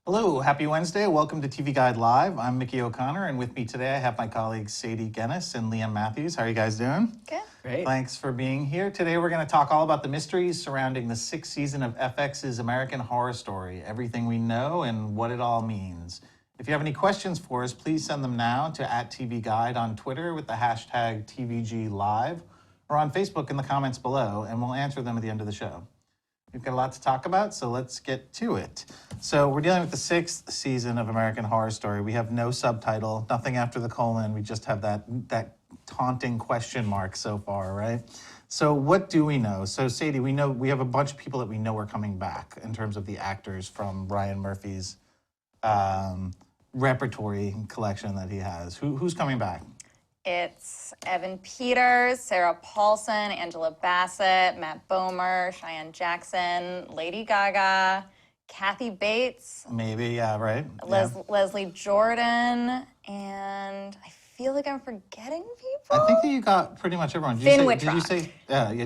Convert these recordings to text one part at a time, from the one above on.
Hello, happy Wednesday. Welcome to TV Guide Live. I'm Mickey O'Connor, and with me today I have my colleagues Sadie Guinness and Liam Matthews. How are you guys doing? Good. Great. Thanks for being here. Today we're going to talk all about the mysteries surrounding the sixth season of FX's American Horror Story, everything we know and what it all means. If you have any questions for us, please send them now to @TVGuide on Twitter with the hashtag TVGLive or on Facebook in the comments below, and we'll answer them at the end of the show. We've got a lot to talk about, so let's get to it. So we're dealing with the sixth season of American Horror Story. We have no subtitle, nothing after the colon. We just have that taunting question mark so far, right? So what do we know? So Sadie, we have a bunch of people that we know are coming back in terms of the actors from Ryan Murphy's repertory collection that he has. Who's coming back? It's Evan Peters, Sarah Paulson, Angela Bassett, Matt Bomer, Cheyenne Jackson, Lady Gaga, Kathy Bates. Maybe, yeah, right. Leslie Jordan, and I feel like I'm forgetting people. I think that you got pretty much everyone. Did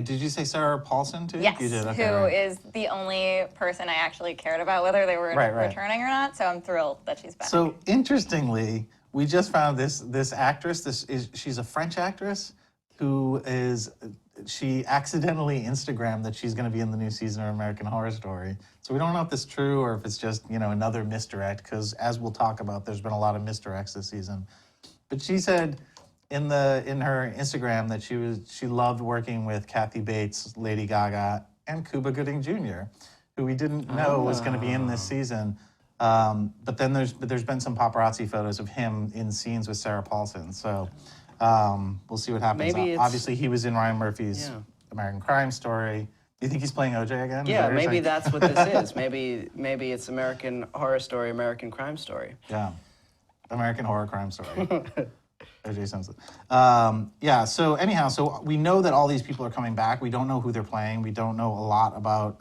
you say Sarah Paulson too? Yes, You did. Okay, who right. is the only person I actually cared about whether they were returning or not, so I'm thrilled that she's back. So interestingly, we just found this actress. She's a French actress she accidentally Instagrammed that she's going to be in the new season of American Horror Story. So we don't know if it's true or if it's just another misdirect. Because as we'll talk about, there's been a lot of misdirects this season. But she said in her Instagram that she loved working with Kathy Bates, Lady Gaga, and Cuba Gooding Jr., who we didn't know was going to be in this season. But then there's been some paparazzi photos of him in scenes with Sarah Paulson. So we'll see what happens. Obviously, he was in Ryan Murphy's American Crime Story. Do you think he's playing OJ again? Yeah, maybe that's what this is. Maybe it's American Horror Story, American Crime Story. Yeah, American Horror Crime Story. OJ Simpson. So anyhow, so we know that all these people are coming back. We don't know who they're playing. We don't know a lot about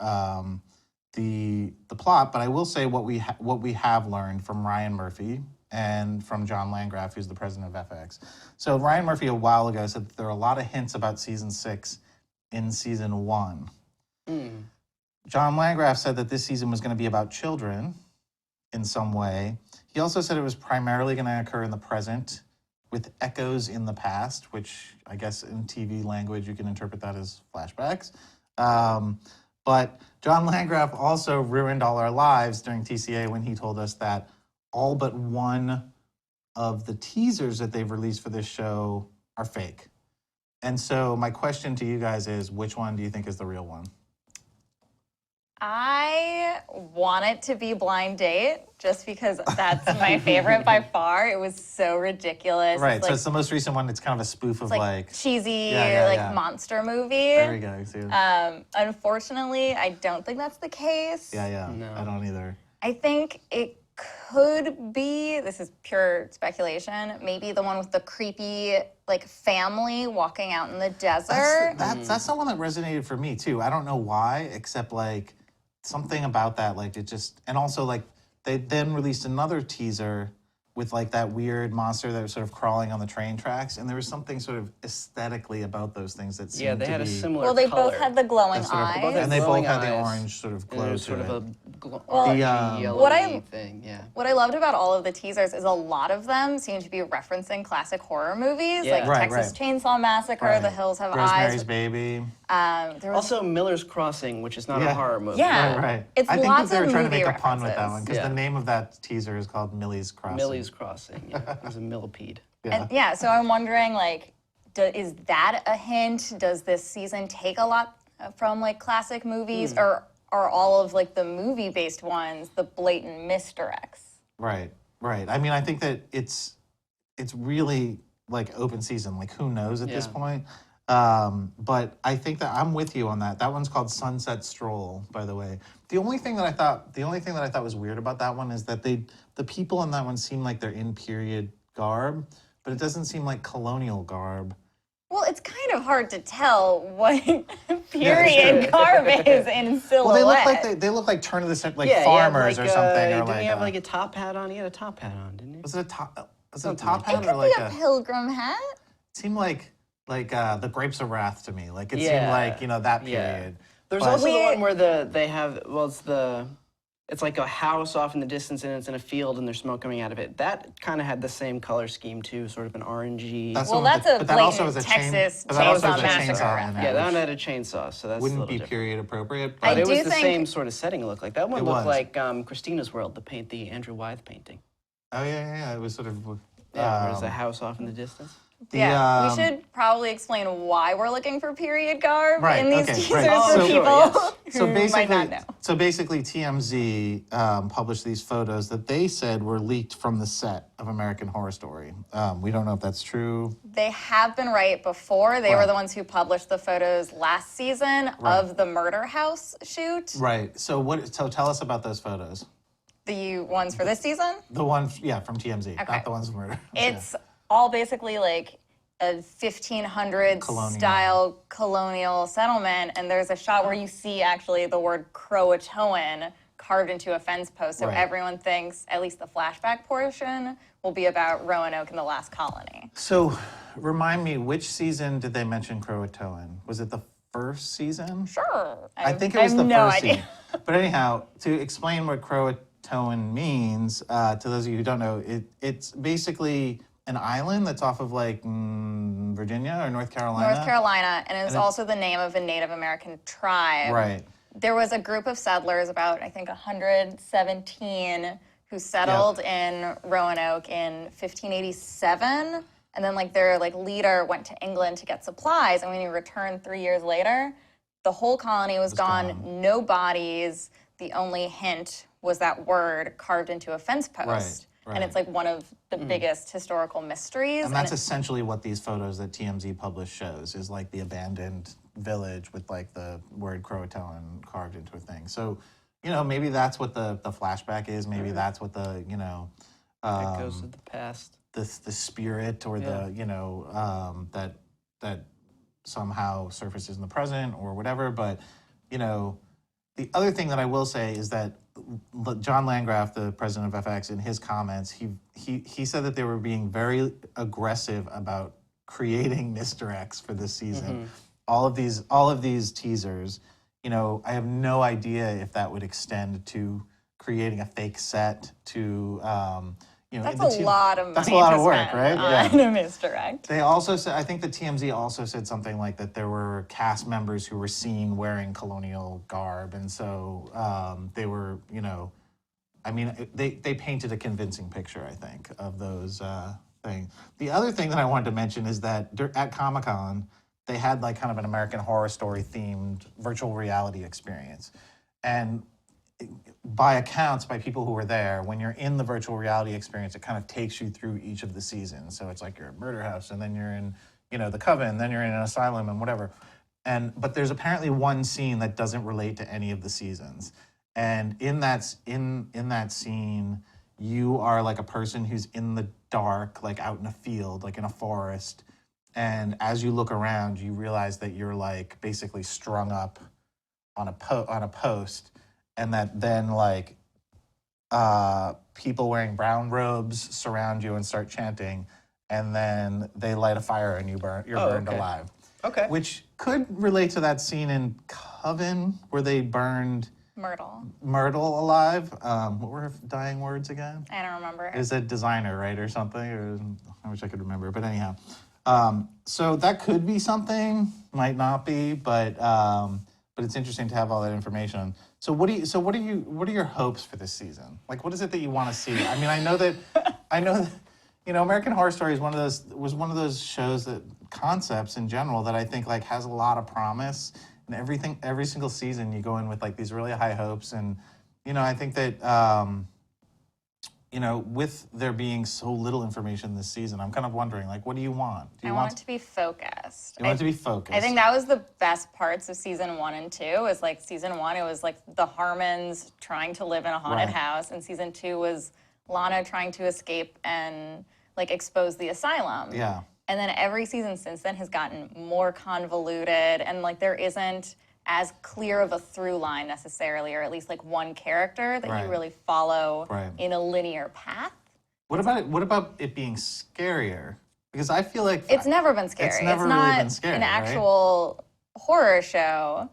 the plot, but I will say what we have learned from Ryan Murphy and from John Landgraf, who's the president of FX. So Ryan Murphy a while ago said that there are a lot of hints about season 6 in season 1. John Landgraf said that this season was going to be about children in some way. He also said it was primarily going to occur in the present with echoes in the past, which I guess in TV language you can interpret that as flashbacks. But John Landgraf also ruined all our lives during TCA when he told us that all but one of the teasers that they've released for this show are fake. And so my question to you guys is, which one do you think is the real one? I want it to be Blind Date, just because that's my favorite by far. It was so ridiculous. Right, so it's the most recent one. It's kind of a spoof of like cheesy, monster movie. There we go. See? Unfortunately, I don't think that's the case. Yeah, No. I don't either. I think it could be, this is pure speculation, maybe the one with the creepy family walking out in the desert. That's the one that resonated for me too. I don't know why, except something about that, it just, and also they then released another teaser with that weird monster that was sort of crawling on the train tracks, and there was something sort of aesthetically about those things that seemed to be... they had a similar Well, they color. both had the glowing eyes. And they both had the eyes. orange sort of glow to sort it. of a orangey, yellowy thing, yeah. What I loved about all of the teasers is a lot of them seem to be referencing classic horror movies, Yeah. Texas Chainsaw Massacre, The Hills Have Rosemary's Eyes. Baby. There was Also, Miller's Crossing, which is not a horror movie. Yeah. Right. It's I think lots that they were of trying to movie make a pun with that references. one, because the name of that teaser is called Millie's Crossing. Millie's Crossing, yeah. It was a millipede. And so I'm wondering, is that a hint? Does this season take a lot from classic movies, or are all of the movie-based ones the blatant misdirects? Right. I mean, I think that it's really open season. Who knows at this point? But I think that I'm with you on that. That one's called Sunset Stroll, by the way. The only thing that I thought was weird about that one is that the people in that one seem like they're in period garb, but it doesn't seem like colonial garb. Well, it's kind of hard to tell what period garb is in silhouette. Well, they look like turn of the century, farmers or something. Didn't he have a top hat on? He had a top hat on, didn't he? Was it a top It hat could or be a pilgrim hat. It seemed like the Grapes of Wrath to me. It seemed like that period. There's also the one where it's the It's like a house off in the distance, and it's in a field, and there's smoke coming out of it. That kind of had the same color scheme too, sort of an orangey. That's the Well, one that's with a but that also has blatant a chain- Texas but that also has Chainsaw a Massacre chainsaw in it, yeah, that one which had a chainsaw, so that's a wouldn't little be different. period appropriate. I But But it was do the think- same sort of setting. It looked like that one It looked was. like Christina's World, the Andrew Wyeth painting. oh yeah, it was sort of. Yeah, where there's a house off in the distance. Yeah, we should probably explain why we're looking for period garb Right, in these okay, teasers right. for So- people So who basically, might not know. so basically, TMZ published these photos that they said were leaked from the set of American Horror Story. We don't know if that's true. They have been right before. They were Right. the ones who published the photos last season of the murder house shoot. Right. So what? So tell us about those photos. The ones for this season. The one, yeah, from TMZ, Okay. not the ones from Murder. It's all basically like a 1500s Colonial. style colonial settlement, and there's a shot where you see actually the word Croatoan carved into a fence post, so Right. everyone thinks at least the flashback portion will be about Roanoke and the last colony. So remind me, which season did they mention Croatoan? Was it the first season? Sure. I think it was have the no first idea. season. But anyhow, to explain what Croatoan means, to those of you who don't know, it's basically an island that's off of like Virginia or North Carolina. North Carolina, and it's also the name of a Native American tribe. Right. There was a group of settlers, about I think 117, who settled in Roanoke in 1587, and then like their like leader went to England to get supplies, and when he returned 3 years later, the whole colony was gone. No bodies. The only hint was that word carved into a fence post. Right. And it's like one of the biggest historical mysteries. And that's essentially what these photos that TMZ published shows, is like the abandoned village with like the word Croatoan carved into a thing. So, you know, maybe that's what the flashback is. Maybe that's what the, you know, It goes to the past. the spirit or the, you know, that somehow surfaces in the present or whatever. But, you know, the other thing that I will say is that John Landgraf, the president of FX, in his comments, he said that they were being very aggressive about creating misdirects for this season. All of these teasers, you know, I have no idea if that would extend to creating a fake set to, you know, That's a lot of money. that's a lot to of work, spend right? On a misdirect. They also said, I think the TMZ also said something like that there were cast members who were seen wearing colonial garb, and so they were, you know, I mean, they painted a convincing picture, I think, of those things. The other thing that I wanted to mention is that at Comic-Con, they had like kind of an American Horror Story themed virtual reality experience, and by accounts, by people who were there, when you're in the virtual reality experience, it kind of takes you through each of the seasons. So it's like you're at Murder House, and then you're in, you know, the Coven, then you're in an asylum and whatever. But there's apparently one scene that doesn't relate to any of the seasons. And in that scene, you are like a person who's in the dark, like out in a field, like in a forest. And as you look around, you realize that you're like basically strung up on a post. And that then, like, people wearing brown robes surround you and start chanting, and then they light a fire and you're burned alive. Okay. Which could relate to that scene in Coven where they burned Myrtle alive. What were her dying words again? I don't remember. Is a designer, right, or something? Or, I wish I could remember, but anyhow. So that could be something, might not be, but it's interesting to have all that information. So what are your hopes for this season? Like, what is it that you want to see? I mean, I know that, you know, American Horror Story was one of those shows, that concepts in general, that I think like has a lot of promise, and every single season you go in with like these really high hopes, and you know, I think that you know, with there being so little information this season, I'm kind of wondering, like, what do you want? I want it to be focused. You want it to be focused. I think that was the best parts of season 1 and 2. Is like season 1, it was like the Harmons trying to live in a haunted house, and season 2 was Lana trying to escape and like expose the asylum. Yeah. And then every season since then has gotten more convoluted, and like there isn't as clear of a through line necessarily, or at least like one character that you really follow in a linear path. What about it being scarier? Because I feel like it's never been scary. It's never not really been scary, an actual horror show.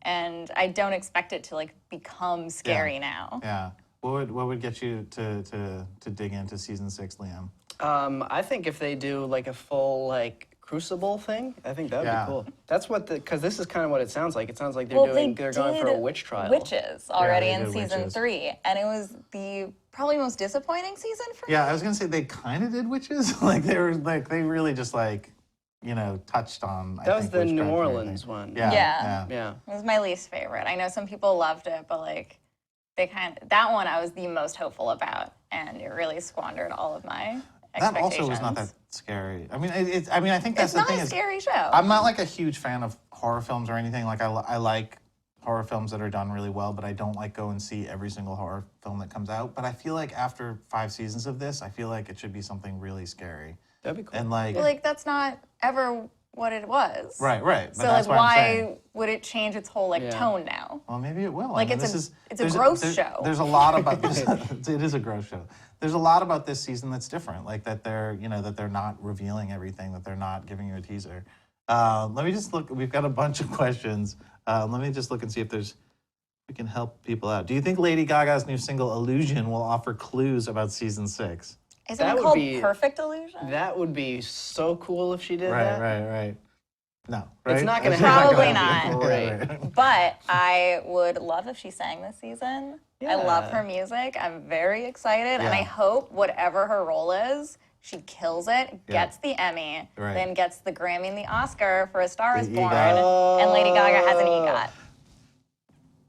and I don't expect it to like become scary now. Yeah. What would get you to dig into season 6, Liam? I think if they do like a full like Crucible thing, I think that would Yeah. be cool. That's what because this is kind of what it sounds like. It sounds like Well, they're going for a did witch trial. Witches already they in did season Witches. 3, and it was the probably most disappointing season for me. Yeah, I was gonna say they kind of did witches. Like they really just like touched on. That was the witchcraft New and Orleans everything. one. Yeah. Yeah. It was my least favorite. I know some people loved it, but like that one I was the most hopeful about, and it really squandered all of my That expectations. also was not that scary. I mean, I think that's It's the not thing a is scary show. I'm not like a huge fan of horror films or anything. Like I like horror films that are done really well, but I don't like go and see every single horror film that comes out. But I feel like after 5 seasons of this, I feel like it should be something really scary. That'd be cool. And like, Like that's not ever what it was. right. But So that's like, what I'm saying. why would it change its whole like tone now? Well, maybe it will. Like, I mean, it's a there's gross show. There's a lot about this. It is a gross show. There's a lot about this season that's different. Like that they're not revealing everything. That they're not giving you a teaser. Let me just look. We've got a bunch of questions. Let me just look and see if we can help people out. Do you think Lady Gaga's new single "Illusion" will offer clues about season 6? Isn't That it would called be- Perfect Illusion? That would be so cool if she did that. Right. No, right? It's not gonna It's happen. Probably happen. not. Right. Right. But I would love if she sang this season. I love Yeah. her music. I'm very excited, and Yeah. I hope whatever her role is, she kills it, gets the Emmy, Right. then gets the Grammy and the Oscar for A Star Is The Born, EGOT. and Lady Gaga has an EGOT.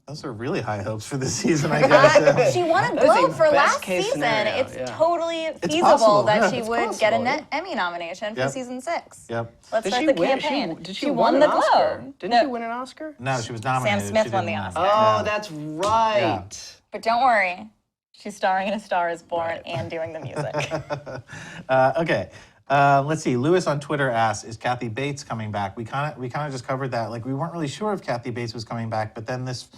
Those are really high hopes for this season, I guess. She won a That is a Globe for best last case season. scenario, It's yeah. totally feasible possible, that yeah, she it's would get possible. an Emmy nomination for Yep. season 6. Yep. Let's Did start she the win? campaign. Did she won win the an Oscar? Globe. Didn't No, she win an Oscar? No, she was nominated. Smith She won didn't the win. Oscar. Oh, Yeah. that's right. But don't worry, she's starring in A Star Is Born and doing the music. Okay. Let's see. Lewis on Twitter asks, "Is Kathy Bates coming back?" We kind of just covered that. Like we weren't really sure if Kathy Bates was coming back, but then this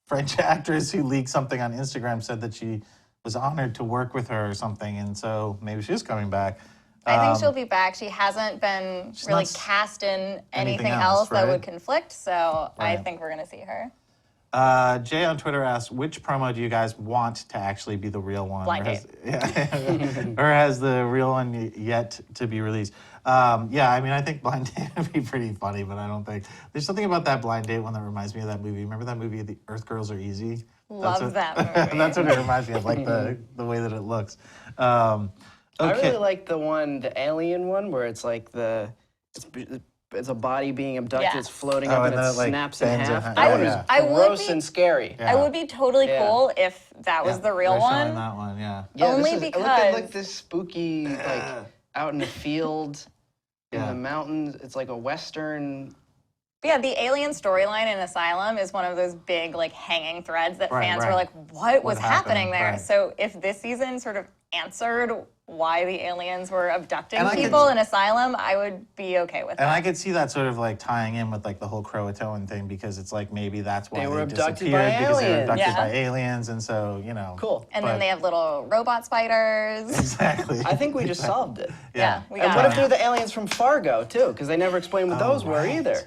French actress who leaked something on Instagram said that she was honored to work with her or something, and so maybe she is coming back. I think she'll be back. She hasn't been really not cast in anything anything else, else that right? would conflict, so I Right. think we're going to see her. Jay on Twitter asks, "Which promo do you guys want to actually be the real one? Blind Or has the real one yet to be released?" Yeah, I mean, I think Blind Date would be pretty funny, but I don't think there's something about that Blind Date one that reminds me of that movie. Remember that movie, The Earth Girls Are Easy? Love that movie. That's what it reminds me of, like the way that it looks. I Okay. really like the alien one, where it's like it's a body being abducted, Yeah. it's floating Oh, up and and it then it, like, snaps in bends in half. half. That Oh, was yeah. I would gross be- and scary. I would be totally Yeah. cool if that was Yeah, the real they're showing one. that one, yeah. Yeah, Only It looked because- like this spooky, like out in the field, in Yeah. the mountains. It's like a western. But yeah, the alien storyline in Asylum is one of those big, like, hanging threads that Right, fans right. were like, what was happening happened? there? Right. So if this season sort of answered why the aliens were abducting And I could- people in Asylum, I would be okay with And that. I could see that sort of like tying in with like the whole Croatoan thing because it's like maybe that's why They were abducted disappeared by because they were aliens. abducted Yeah. by aliens, and so Cool. And but- then they have little robot spiders. exactly. I think we just solved it. Yeah, we And got what it. if they're the aliens from Fargo too? Because they never explained what those were right. either.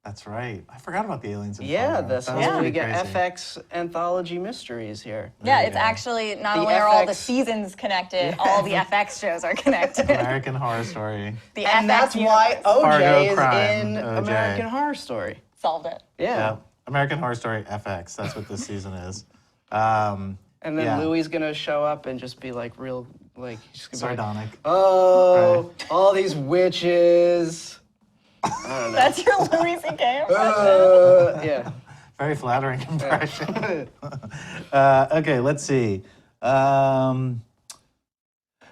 That's right. I forgot about the aliens. In Yeah, Fargo. that's That was how we pretty get crazy. FX anthology mysteries here. Yeah, you it's go. actually not The only are all the FX seasons connected, all the FX shows are connected. American Horror Story. The And FX that's why universe. OJ Fargo is crime, in OJ. American Horror Story. solved it. Yeah. Yeah. American Horror Story FX. That's what this season is. And then Yeah. Louis gonna show up and just be like real, like he's gonna be like, Sardonic. oh, all these witches. I don't know. That's your Louis C.K. impression. Yeah. Very flattering impression. Okay, let's see.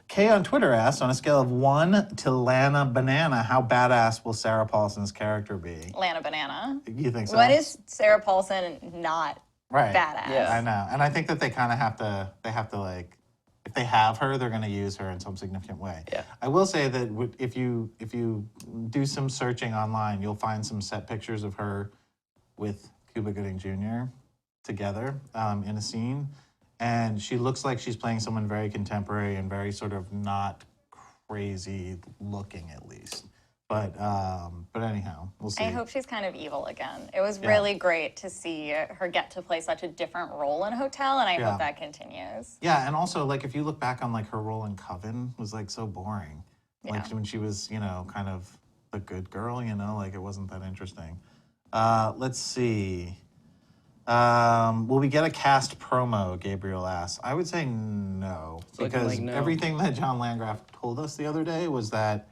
Kay on Twitter asks, on a scale of 1 to Lana Banana, how badass will Sarah Paulson's character be? Lana Banana. You think so? When is Sarah Paulson not right. badass? Yeah. I know. And I think that they kind of have to like, if they have her, they're going to use her in some significant way. Yeah. I will say that if you do some searching online, you'll find some set pictures of her with Cuba Gooding Jr. together in a scene. And she looks like she's playing someone very contemporary and very sort of not crazy looking, at least. But anyhow, we'll see. I hope she's kind of evil again. It was really great to see her get to play such a different role in Hotel, and I hope that continues. Yeah, and also, like, if you look back on, like, her role in Coven was, like, so boring. Like, when she was, you know, kind of the good girl, you know, like, it wasn't that interesting. Let's see. Will we get a cast promo, Gabriel asks. I would say no, because like no. everything that John Landgraf told us the other day was that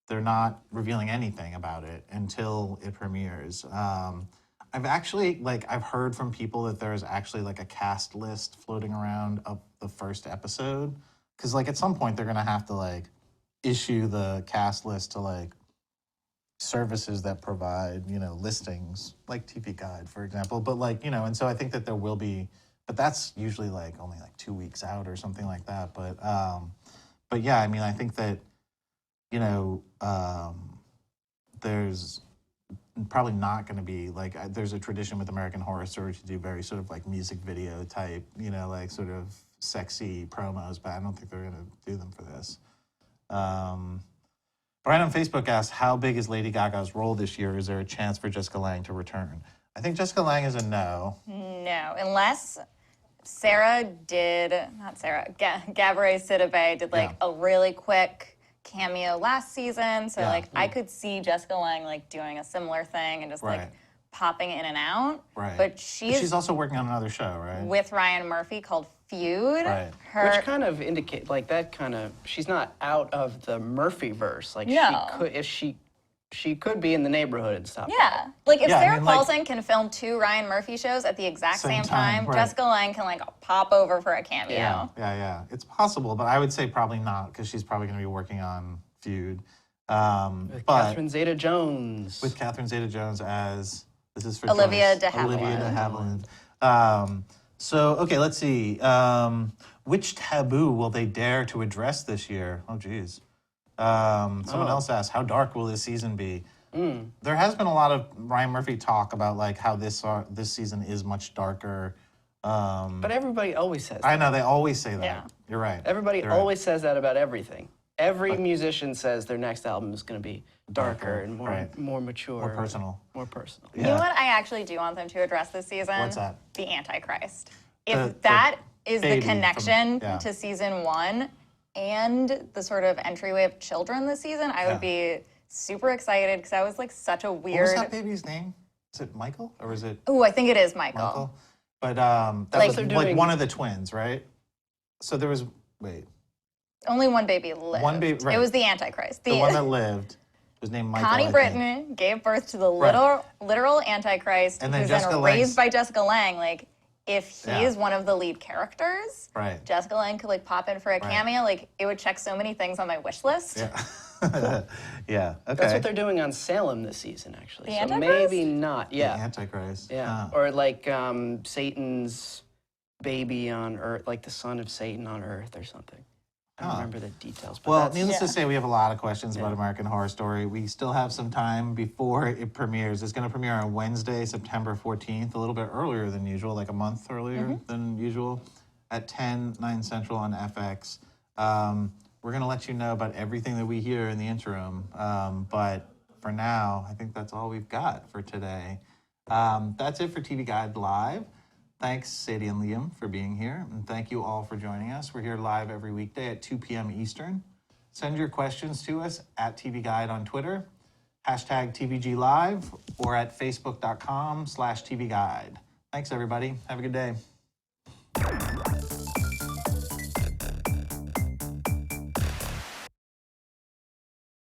they're not revealing anything about it until it premieres. I've actually, like, I've heard from people that there's actually, like, a cast list floating around of the first episode. Because, like, at some point they're going to have to, like, issue the cast list to, like, services that provide, you know, listings, like TV Guide, for example. But, like, you know, and so I think that there will be, but that's usually, like, only, like, 2 weeks out or something like that. But yeah, I mean, I think that, you know, there's probably not going to be, like, there's a tradition with American Horror Story to do very sort of, like, music video type, you know, like, sort of sexy promos, but I don't think they're going to do them for this. Brian on Facebook asked, how big is Lady Gaga's role this year? Is there a chance for Jessica Lange to return? I think Jessica Lange is a no. No, unless Gabrielle Sidibe did, like, a really quick cameo last season. So, like, I could see Jessica Lange, like, doing a similar thing and just, like, popping in and out. Right. But she's also working on another show, right? With Ryan Murphy called Feud. Right. Which kind of indicate, like, that kind of, she's not out of the Murphy-verse. Like, she could be in the neighborhood and stuff. Yeah. Like, if Sarah like, Paulson can film 2 Ryan Murphy shows at the exact same time, Jessica Lange can, like, pop over for a cameo. Yeah. It's possible, but I would say probably not, because she's probably going to be working on Feud. With Catherine Zeta-Jones. With Catherine Zeta-Jones as, this is for Olivia Joyce. de Havilland. Olivia de Havilland. So, okay, let's see. Which taboo will they dare to address this year? Oh, geez. Someone else asked, how dark will this season be? There has been a lot of Ryan Murphy talk about, like, how this season is much darker. But everybody always says that. I know, they always say that. Yeah. You're right. Everybody always says that about everything. Every musician says their next album is going to be darker and more mature. More personal. More personal. You know what I actually do want them to address this season? What's that? The Antichrist. If that is the connection to season 1 and the sort of entryway of children this season, I would be super excited, because that was, like, such a weird... What was that baby's name? Is it Michael? Or is it... Oh, I think it is Michael. But that was, like, one of the twins, right? So there was... Wait. Only one baby lived. One baby, right. It was the Antichrist. The one that lived was named Michael. Connie Britton gave birth to the literal Antichrist, and then who's Jessica then raised by Jessica Lange. Like, if he is one of the lead characters, Jessica Lange could, like, pop in for a cameo. Like, it would check so many things on my wish list. Yeah. Yeah. Okay. That's what they're doing on Salem this season, actually. The so Antichrist? maybe not. Yeah. The Antichrist. Yeah. Or, like, Satan's baby on Earth, like the son of Satan on Earth or something. I don't remember the details. But well, needless to say, we have a lot of questions about American Horror Story. We still have some time before it premieres. It's going to premiere on Wednesday, September 14th, a little bit earlier than usual, like a month earlier than usual, at 10, 9 Central on FX. We're going to let you know about everything that we hear in the interim. But for now, I think that's all we've got for today. That's it for TV Guide Live. Thanks, Sadie and Liam, for being here. And thank you all for joining us. We're here live every weekday at 2 p.m. Eastern. Send your questions to us at TV Guide on Twitter, #TVG Live, or at facebook.com/TV Guide. Thanks, everybody. Have a good day.